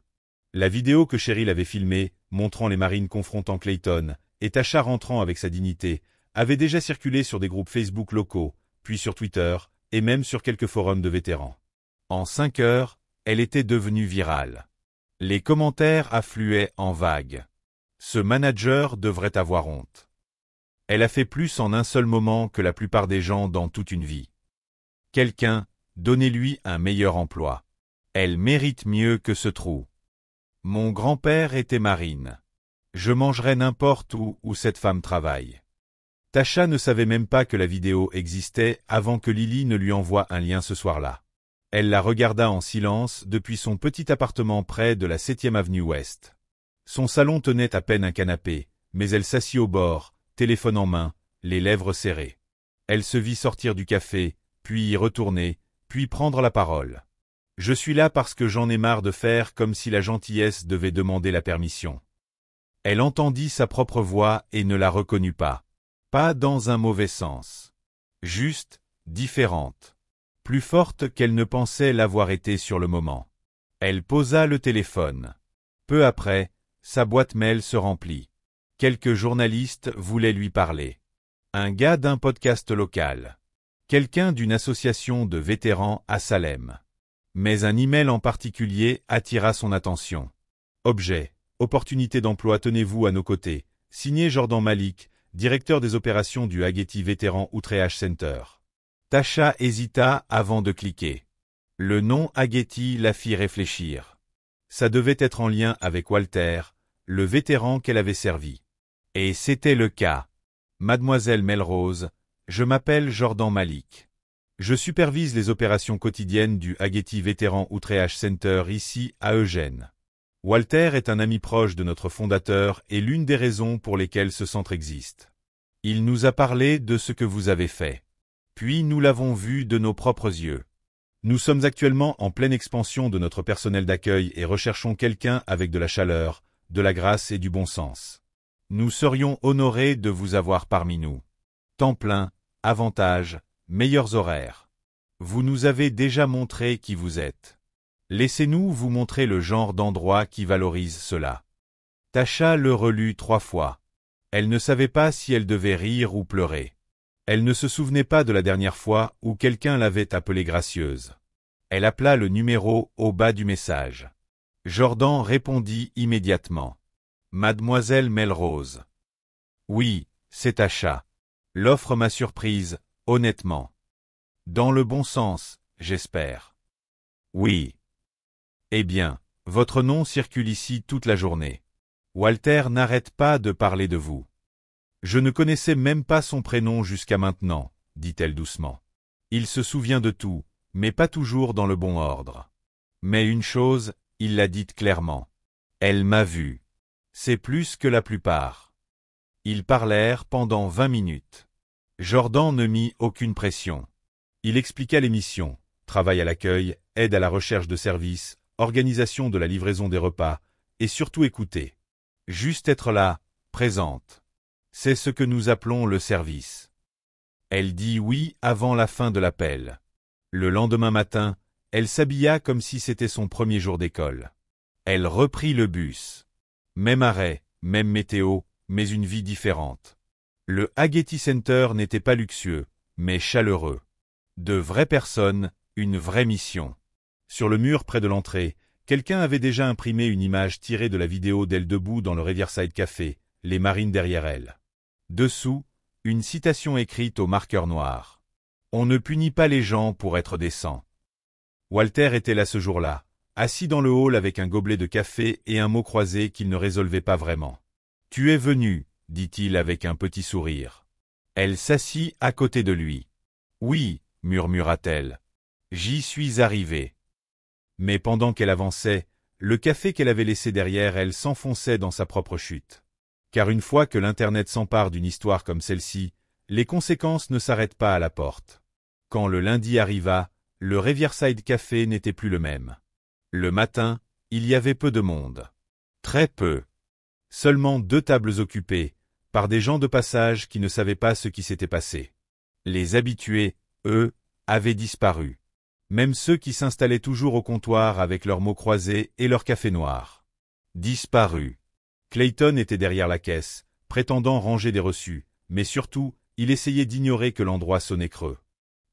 La vidéo que Cheryl avait filmée, montrant les marines confrontant Clayton, et Tasha rentrant avec sa dignité, avait déjà circulé sur des groupes Facebook locaux, puis sur Twitter, et même sur quelques forums de vétérans. En 5 heures, elle était devenue virale. Les commentaires affluaient en vagues. Ce manager devrait avoir honte. Elle a fait plus en un seul moment que la plupart des gens dans toute une vie. Quelqu'un, donnez-lui un meilleur emploi. Elle mérite mieux que ce trou. Mon grand-père était marine. Je mangerais n'importe où cette femme travaille. Tasha ne savait même pas que la vidéo existait avant que Lily ne lui envoie un lien ce soir-là. Elle la regarda en silence depuis son petit appartement près de la 7e avenue Ouest. Son salon tenait à peine un canapé, mais elle s'assit au bord, téléphone en main, les lèvres serrées. Elle se vit sortir du café, puis y retourner, puis prendre la parole. « Je suis là parce que j'en ai marre de faire comme si la gentillesse devait demander la permission. » Elle entendit sa propre voix et ne la reconnut pas. Pas dans un mauvais sens. Juste, différente. Plus forte qu'elle ne pensait l'avoir été sur le moment. Elle posa le téléphone. Peu après, sa boîte mail se remplit. Quelques journalistes voulaient lui parler. Un gars d'un podcast local. Quelqu'un d'une association de vétérans à Salem. Mais un email en particulier attira son attention. Objet. Opportunité d'emploi, tenez-vous à nos côtés. Signé Jordan Malik, directeur des opérations du Ageti Veteran Outreach Center. Tasha hésita avant de cliquer. Le nom Ageti la fit réfléchir. Ça devait être en lien avec Walter, le vétéran qu'elle avait servi. Et c'était le cas. Mademoiselle Melrose, je m'appelle Jordan Malik. Je supervise les opérations quotidiennes du Ageti Veteran Outreach Center ici à Eugène. Walter est un ami proche de notre fondateur et l'une des raisons pour lesquelles ce centre existe. Il nous a parlé de ce que vous avez fait. Puis nous l'avons vu de nos propres yeux. Nous sommes actuellement en pleine expansion de notre personnel d'accueil et recherchons quelqu'un avec de la chaleur, de la grâce et du bon sens. Nous serions honorés de vous avoir parmi nous. Temps plein, avantages, meilleurs horaires. Vous nous avez déjà montré qui vous êtes. Laissez-nous vous montrer le genre d'endroit qui valorise cela. Tasha le relut 3 fois. Elle ne savait pas si elle devait rire ou pleurer. Elle ne se souvenait pas de la dernière fois où quelqu'un l'avait appelée gracieuse. Elle appela le numéro au bas du message. Jordan répondit immédiatement. Mademoiselle Melrose. Oui, c'est Tasha. L'offre m'a surprise, honnêtement. Dans le bon sens, j'espère. Oui. Eh bien, votre nom circule ici toute la journée. Walter n'arrête pas de parler de vous. Je ne connaissais même pas son prénom jusqu'à maintenant, dit-elle doucement. Il se souvient de tout, mais pas toujours dans le bon ordre. Mais une chose, il l'a dite clairement. Elle m'a vu. C'est plus que la plupart. Ils parlèrent pendant 20 minutes. Jordan ne mit aucune pression. Il expliqua les missions, travail à l'accueil, aide à la recherche de services, organisation de la livraison des repas, et surtout écouter. Juste être là, présente. C'est ce que nous appelons le service. Elle dit oui avant la fin de l'appel. Le lendemain matin, elle s'habilla comme si c'était son premier jour d'école. Elle reprit le bus. Même arrêt, même météo, mais une vie différente. Le Ageti Center n'était pas luxueux, mais chaleureux. De vraies personnes, une vraie mission. Sur le mur près de l'entrée, quelqu'un avait déjà imprimé une image tirée de la vidéo d'elle debout dans le Riverside Café, les marines derrière elle. Dessous, une citation écrite au marqueur noir. On ne punit pas les gens pour être décents. Walter était là ce jour-là, assis dans le hall avec un gobelet de café et un mot croisé qu'il ne résolvait pas vraiment. « Tu es venu, » dit-il avec un petit sourire. Elle s'assit à côté de lui. « Oui, » murmura-t-elle. « J'y suis arrivée. » Mais pendant qu'elle avançait, le café qu'elle avait laissé derrière elle s'enfonçait dans sa propre chute. Car une fois que l'Internet s'empare d'une histoire comme celle-ci, les conséquences ne s'arrêtent pas à la porte. Quand le lundi arriva, le Riverside Café n'était plus le même. Le matin, il y avait peu de monde. Très peu. Seulement 2 tables occupées, par des gens de passage qui ne savaient pas ce qui s'était passé. Les habitués, eux, avaient disparu. Même ceux qui s'installaient toujours au comptoir avec leurs mots croisés et leur café noir. Disparus. Clayton était derrière la caisse, prétendant ranger des reçus, mais surtout, il essayait d'ignorer que l'endroit sonnait creux.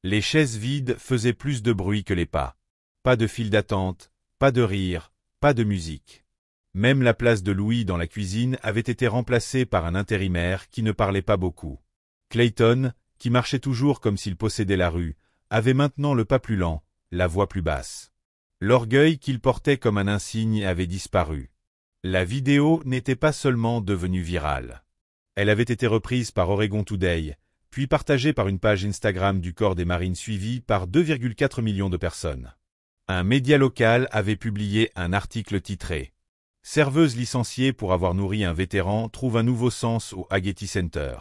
Les chaises vides faisaient plus de bruit que les pas. Pas de file d'attente, pas de rire, pas de musique. Même la place de Louis dans la cuisine avait été remplacée par un intérimaire qui ne parlait pas beaucoup. Clayton, qui marchait toujours comme s'il possédait la rue, avait maintenant le pas plus lent, la voix plus basse. L'orgueil qu'il portait comme un insigne avait disparu. La vidéo n'était pas seulement devenue virale. Elle avait été reprise par Oregon Today, puis partagée par une page Instagram du corps des marines suivie par 2,4 millions de personnes. Un média local avait publié un article titré « Serveuse licenciée pour avoir nourri un vétéran trouve un nouveau sens au Ageti Center ».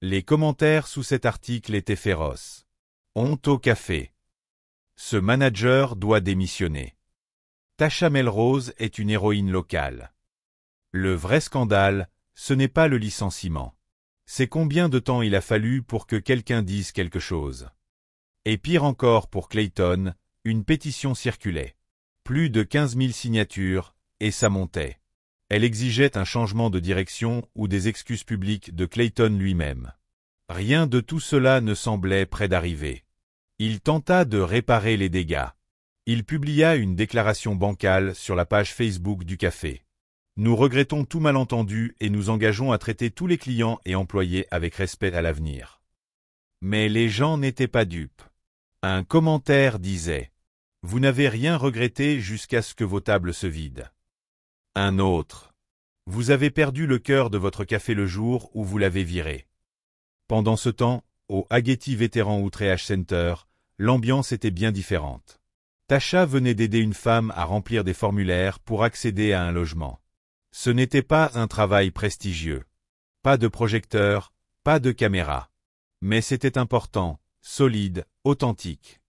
Les commentaires sous cet article étaient féroces. Honte au café. Ce manager doit démissionner. Tasha Melrose est une héroïne locale. Le vrai scandale, ce n'est pas le licenciement. C'est combien de temps il a fallu pour que quelqu'un dise quelque chose. Et pire encore pour Clayton, une pétition circulait. Plus de 15 000 signatures, et ça montait. Elle exigeait un changement de direction ou des excuses publiques de Clayton lui-même. Rien de tout cela ne semblait près d'arriver. Il tenta de réparer les dégâts. Il publia une déclaration bancale sur la page Facebook du café. Nous regrettons tout malentendu et nous engageons à traiter tous les clients et employés avec respect à l'avenir. Mais les gens n'étaient pas dupes. Un commentaire disait « Vous n'avez rien regretté jusqu'à ce que vos tables se vident ». Un autre « Vous avez perdu le cœur de votre café le jour où vous l'avez viré ». Pendant ce temps, au Ageti Veteran Outreach Center, l'ambiance était bien différente. Tasha venait d'aider une femme à remplir des formulaires pour accéder à un logement. Ce n'était pas un travail prestigieux. Pas de projecteur, pas de caméra. Mais c'était important, solide, authentique.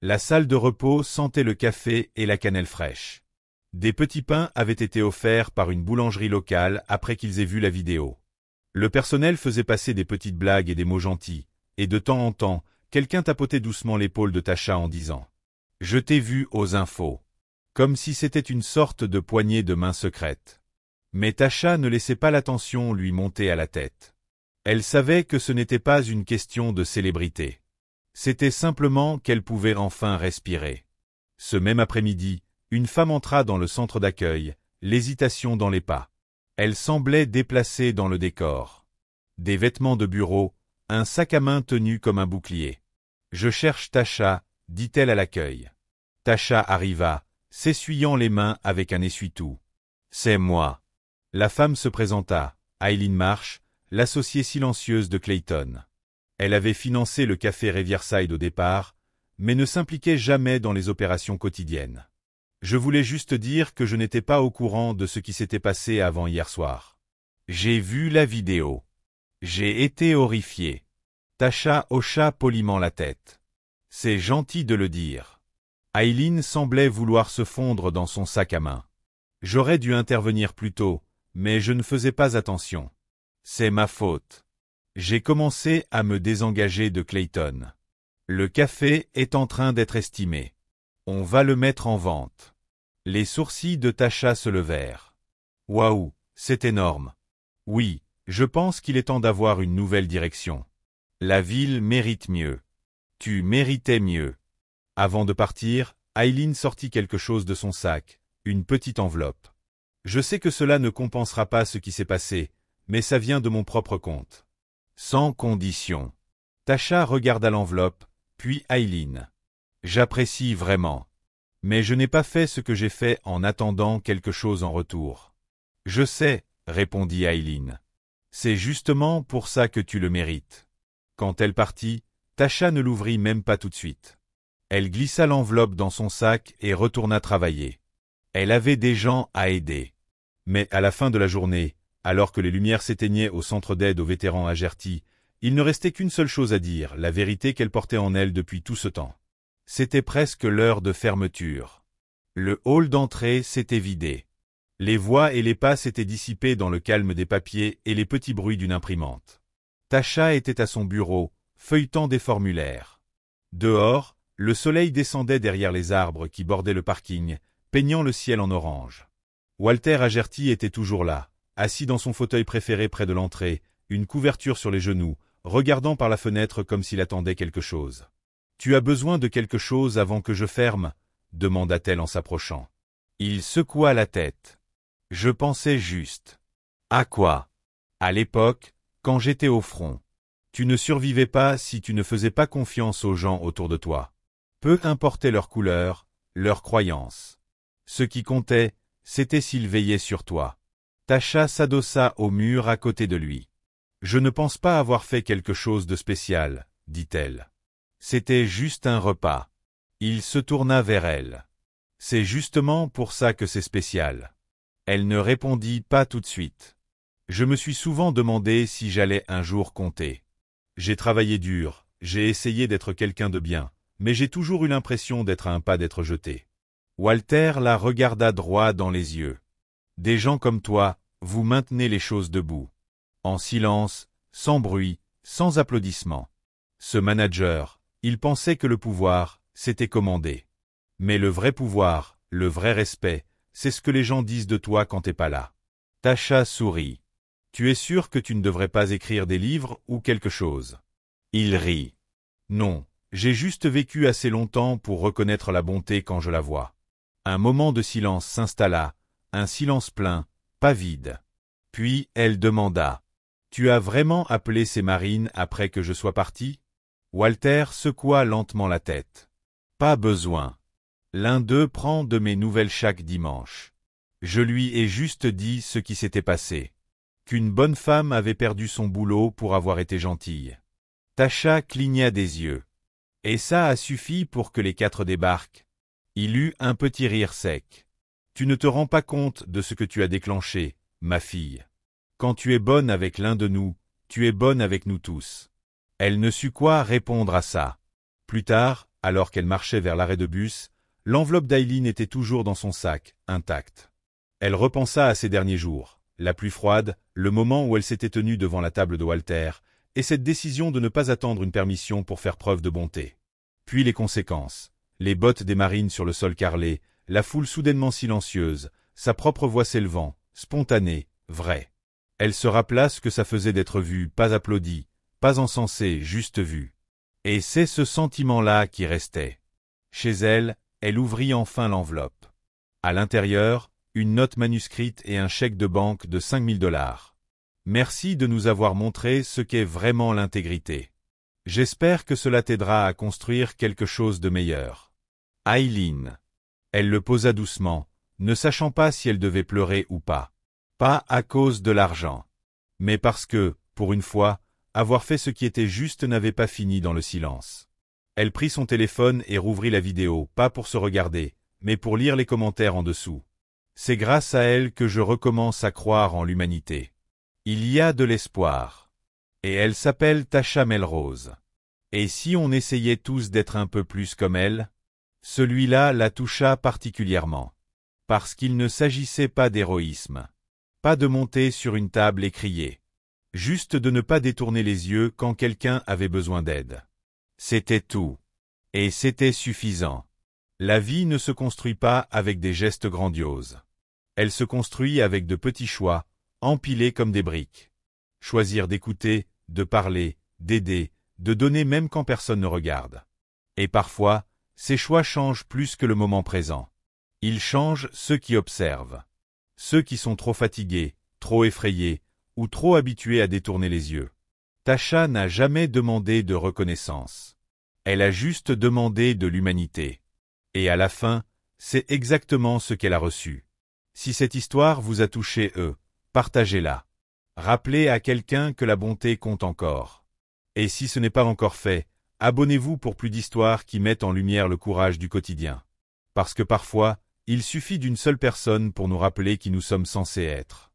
La salle de repos sentait le café et la cannelle fraîche. Des petits pains avaient été offerts par une boulangerie locale après qu'ils aient vu la vidéo. Le personnel faisait passer des petites blagues et des mots gentils, et de temps en temps, quelqu'un tapotait doucement l'épaule de Tasha en disant « Je t'ai vu aux infos », comme si c'était une sorte de poignée de main secrète. Mais Tasha ne laissait pas l'attention lui monter à la tête. Elle savait que ce n'était pas une question de célébrité. C'était simplement qu'elle pouvait enfin respirer. Ce même après-midi, une femme entra dans le centre d'accueil, l'hésitation dans les pas. Elle semblait déplacée dans le décor. Des vêtements de bureau, un sac à main tenu comme un bouclier. « Je cherche Tasha », dit-elle à l'accueil. Tasha arriva, s'essuyant les mains avec un essuie-tout. « C'est moi. » La femme se présenta, Eileen Marsh, l'associée silencieuse de Clayton. Elle avait financé le café Riverside au départ, mais ne s'impliquait jamais dans les opérations quotidiennes. Je voulais juste dire que je n'étais pas au courant de ce qui s'était passé avant hier soir. J'ai vu la vidéo. J'ai été horrifié. Tasha hocha poliment la tête. C'est gentil de le dire. Eileen semblait vouloir se fondre dans son sac à main. J'aurais dû intervenir plus tôt, mais je ne faisais pas attention. C'est ma faute. J'ai commencé à me désengager de Clayton. Le café est en train d'être estimé. On va le mettre en vente. Les sourcils de Tasha se levèrent. Waouh, c'est énorme. Oui, je pense qu'il est temps d'avoir une nouvelle direction. La ville mérite mieux. Tu méritais mieux. Avant de partir, Eileen sortit quelque chose de son sac, une petite enveloppe. Je sais que cela ne compensera pas ce qui s'est passé, mais ça vient de mon propre compte. Sans condition. Tasha regarda l'enveloppe, puis Aileen. J'apprécie vraiment. Mais je n'ai pas fait ce que j'ai fait en attendant quelque chose en retour. Je sais, répondit Aileen. C'est justement pour ça que tu le mérites. Quand elle partit, Tasha ne l'ouvrit même pas tout de suite. Elle glissa l'enveloppe dans son sac et retourna travailler. Elle avait des gens à aider. Mais à la fin de la journée, alors que les lumières s'éteignaient au centre d'aide aux vétérans à Gerty, il ne restait qu'une seule chose à dire, la vérité qu'elle portait en elle depuis tout ce temps. C'était presque l'heure de fermeture. Le hall d'entrée s'était vidé. Les voix et les pas s'étaient dissipés dans le calme des papiers et les petits bruits d'une imprimante. Tasha était à son bureau, feuilletant des formulaires. Dehors, le soleil descendait derrière les arbres qui bordaient le parking, peignant le ciel en orange. Walter Agerty était toujours là, assis dans son fauteuil préféré près de l'entrée, une couverture sur les genoux, regardant par la fenêtre comme s'il attendait quelque chose. « Tu as besoin de quelque chose avant que je ferme ?» demanda-t-elle en s'approchant. Il secoua la tête. « Je pensais juste. »« À quoi ?»« À l'époque, quand j'étais au front. Tu ne survivais pas si tu ne faisais pas confiance aux gens autour de toi. Peu importait leur couleur, leurs croyances. Ce qui comptait, c'était s'ils veillaient sur toi. » Tasha s'adossa au mur à côté de lui. « Je ne pense pas avoir fait quelque chose de spécial, » dit-elle. C'était juste un repas. Il se tourna vers elle. « C'est justement pour ça que c'est spécial. » Elle ne répondit pas tout de suite. « Je me suis souvent demandé si j'allais un jour compter. J'ai travaillé dur, j'ai essayé d'être quelqu'un de bien, mais j'ai toujours eu l'impression d'être à un pas d'être jeté. » Walter la regarda droit dans les yeux. « Des gens comme toi, vous maintenez les choses debout. En silence, sans bruit, sans applaudissements. Ce manager, il pensait que le pouvoir, c'était commandé. Mais le vrai pouvoir, le vrai respect, c'est ce que les gens disent de toi quand t'es pas là. » Tasha sourit. « Tu es sûr que tu ne devrais pas écrire des livres ou quelque chose ?» Il rit. « Non, j'ai juste vécu assez longtemps pour reconnaître la bonté quand je la vois. » Un moment de silence s'installa, un silence plein, pas vide. Puis elle demanda. « Tu as vraiment appelé ces marines après que je sois parti ?» Walter secoua lentement la tête. « Pas besoin. L'un d'eux prend de mes nouvelles chaque dimanche. Je lui ai juste dit ce qui s'était passé. Qu'une bonne femme avait perdu son boulot pour avoir été gentille. » Tasha cligna des yeux. « Et ça a suffi pour que les 4 débarquent. » Il eut un petit rire sec. « Tu ne te rends pas compte de ce que tu as déclenché, ma fille. Quand tu es bonne avec l'un de nous, tu es bonne avec nous tous. » Elle ne sut quoi répondre à ça. Plus tard, alors qu'elle marchait vers l'arrêt de bus, l'enveloppe d'Aileen était toujours dans son sac, intacte. Elle repensa à ces derniers jours, la pluie froide, le moment où elle s'était tenue devant la table de Walter, et cette décision de ne pas attendre une permission pour faire preuve de bonté. Puis les conséquences, les bottes des marines sur le sol carrelé, la foule soudainement silencieuse, sa propre voix s'élevant, spontanée, vraie. Elle se rappela ce que ça faisait d'être vue, pas applaudie, pas encensée, juste vue. Et c'est ce sentiment-là qui restait. Chez elle, elle ouvrit enfin l'enveloppe. À l'intérieur, une note manuscrite et un chèque de banque de 5000 $. Merci de nous avoir montré ce qu'est vraiment l'intégrité. J'espère que cela t'aidera à construire quelque chose de meilleur. Aileen. Elle le posa doucement, ne sachant pas si elle devait pleurer ou pas. Pas à cause de l'argent. Mais parce que, pour une fois, avoir fait ce qui était juste n'avait pas fini dans le silence. Elle prit son téléphone et rouvrit la vidéo, pas pour se regarder, mais pour lire les commentaires en dessous. C'est grâce à elle que je recommence à croire en l'humanité. Il y a de l'espoir. Et elle s'appelle Tasha Melrose. Et si on essayait tous d'être un peu plus comme elle? Celui-là la toucha particulièrement. Parce qu'il ne s'agissait pas d'héroïsme. Pas de monter sur une table et crier. Juste de ne pas détourner les yeux quand quelqu'un avait besoin d'aide. C'était tout. Et c'était suffisant. La vie ne se construit pas avec des gestes grandioses. Elle se construit avec de petits choix, empilés comme des briques. Choisir d'écouter, de parler, d'aider, de donner même quand personne ne regarde. Et parfois, ces choix changent plus que le moment présent. Ils changent ceux qui observent. Ceux qui sont trop fatigués, trop effrayés, ou trop habituée à détourner les yeux. Tasha n'a jamais demandé de reconnaissance. Elle a juste demandé de l'humanité. Et à la fin, c'est exactement ce qu'elle a reçu. Si cette histoire vous a touché, partagez-la. Rappelez à quelqu'un que la bonté compte encore. Et si ce n'est pas encore fait, abonnez-vous pour plus d'histoires qui mettent en lumière le courage du quotidien. Parce que parfois, il suffit d'une seule personne pour nous rappeler qui nous sommes censés être.